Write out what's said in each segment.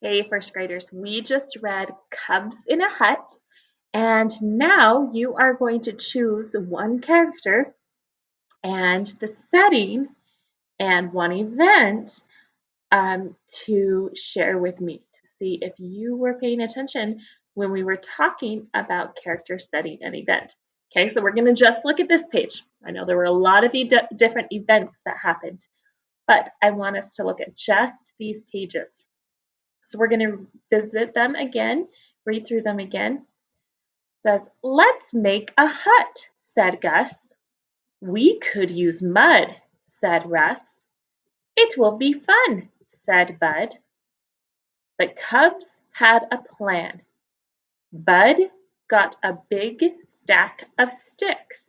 Hey, first graders, we just read Cubs in a Hut, and now you are going to choose one character and the setting and one event to share with me to see if you were paying attention when we were talking about character, setting, and event. Okay, so we're going to just look at this page. I know there were a lot of different events that happened, but I want us to look at just these pages. So we're going to visit them again, read through them again. It says, let's make a hut, said Gus. We could use mud, said Russ. It will be fun, said Bud. The Cubs had a plan. Bud got a big stack of sticks.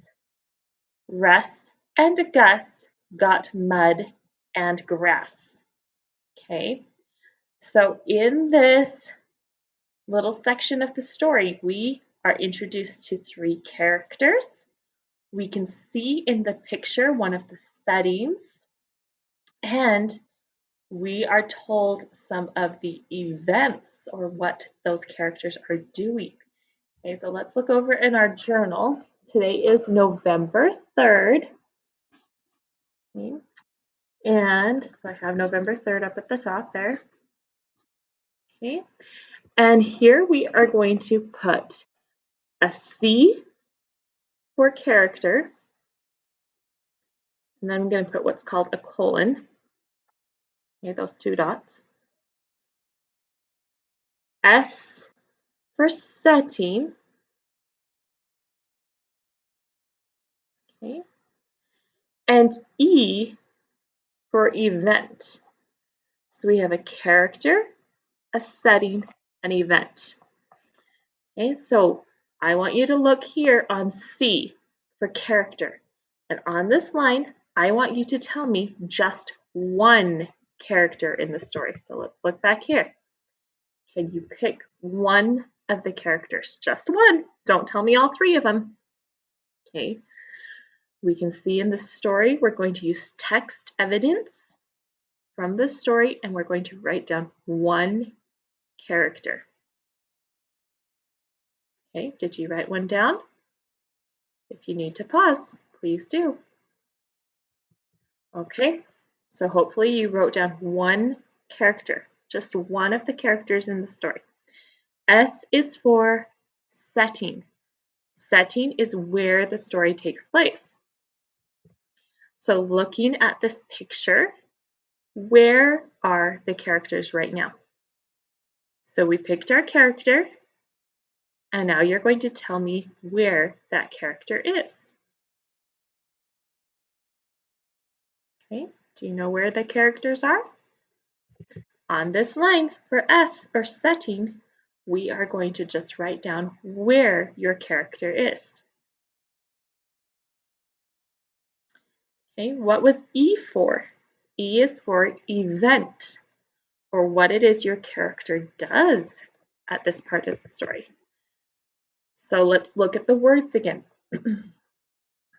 Russ and Gus got mud and grass. Okay, so in this little section of the story, we are introduced to three characters. We can see in the picture one of the settings, and we are told some of the events or what those characters are doing. Okay, so let's look over in our journal. Today is November 3rd. Okay, and so I have November 3rd up at the top there. Okay, and here we are going to put a C for character, and then I'm going to put what's called a colon. Okay, those two dots. S for setting. Okay, and E for event. So we have a character, a setting, an event. Okay, so I want you to look here on C for character. And on this line, I want you to tell me just one character in the story. So let's look back here. Can you pick one of the characters? Just one. Don't tell me all three of them. Okay. We can see in the story, we're going to use text evidence from the story, and we're going to write down one character. Okay, did you write one down? If you need to pause, please do. Okay, so hopefully you wrote down one character, just one of the characters in the story. S is for setting. Setting is where the story takes place. So looking at this picture, where are the characters right now? So we picked our character, and now you're going to tell me where that character is. Okay, do you know where the characters are? On this line for S or setting, we are going to just write down where your character is. Okay, what was E for? E is for event, or what it is your character does at this part of the story. So let's look at the words again.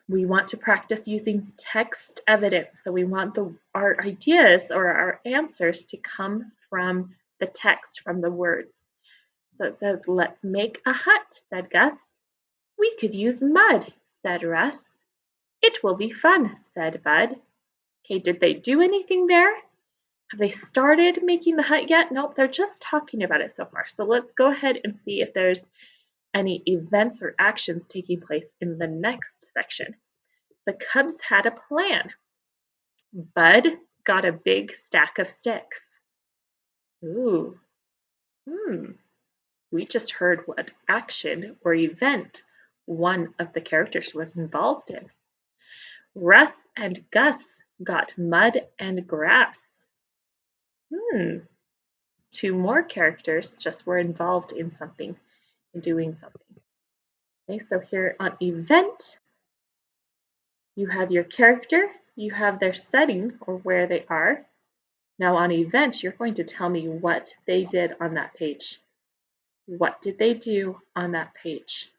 We want to practice using text evidence. So we want our ideas or our answers to come from the text, from the words. So it says, let's make a hut, said Gus. We could use mud, said Russ. It will be fun, said Bud. Okay, did they do anything there? Have they started making the hut yet? Nope, they're just talking about it so far. So let's go ahead and see if there's any events or actions taking place in the next section. The Cubs had a plan. Bud got a big stack of sticks. Ooh, we just heard what action or event one of the characters was involved in. Russ and Gus got mud and grass. Two more characters just were involved in something, in doing something. Okay, so here on event, you have your character, you have their setting or where they are. Now on event, you're going to tell me what they did on that page. What did they do on that page?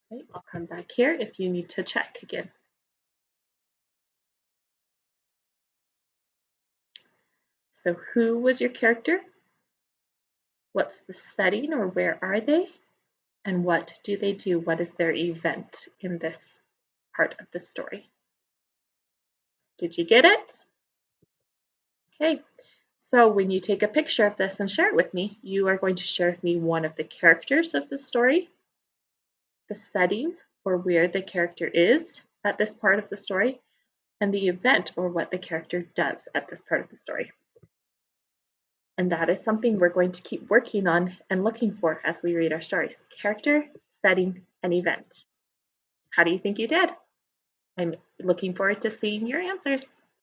Okay, I'll come back here if you need to check again. So who was your character? What's the setting or where are they? And what do they do? What is their event in this part of the story? Did you get it? Okay, so when you take a picture of this and share it with me, you are going to share with me one of the characters of the story, the setting or where the character is at this part of the story, and the event or what the character does at this part of the story. And that is something we're going to keep working on and looking for as we read our stories. Character, setting, and event. How do you think you did? I'm looking forward to seeing your answers.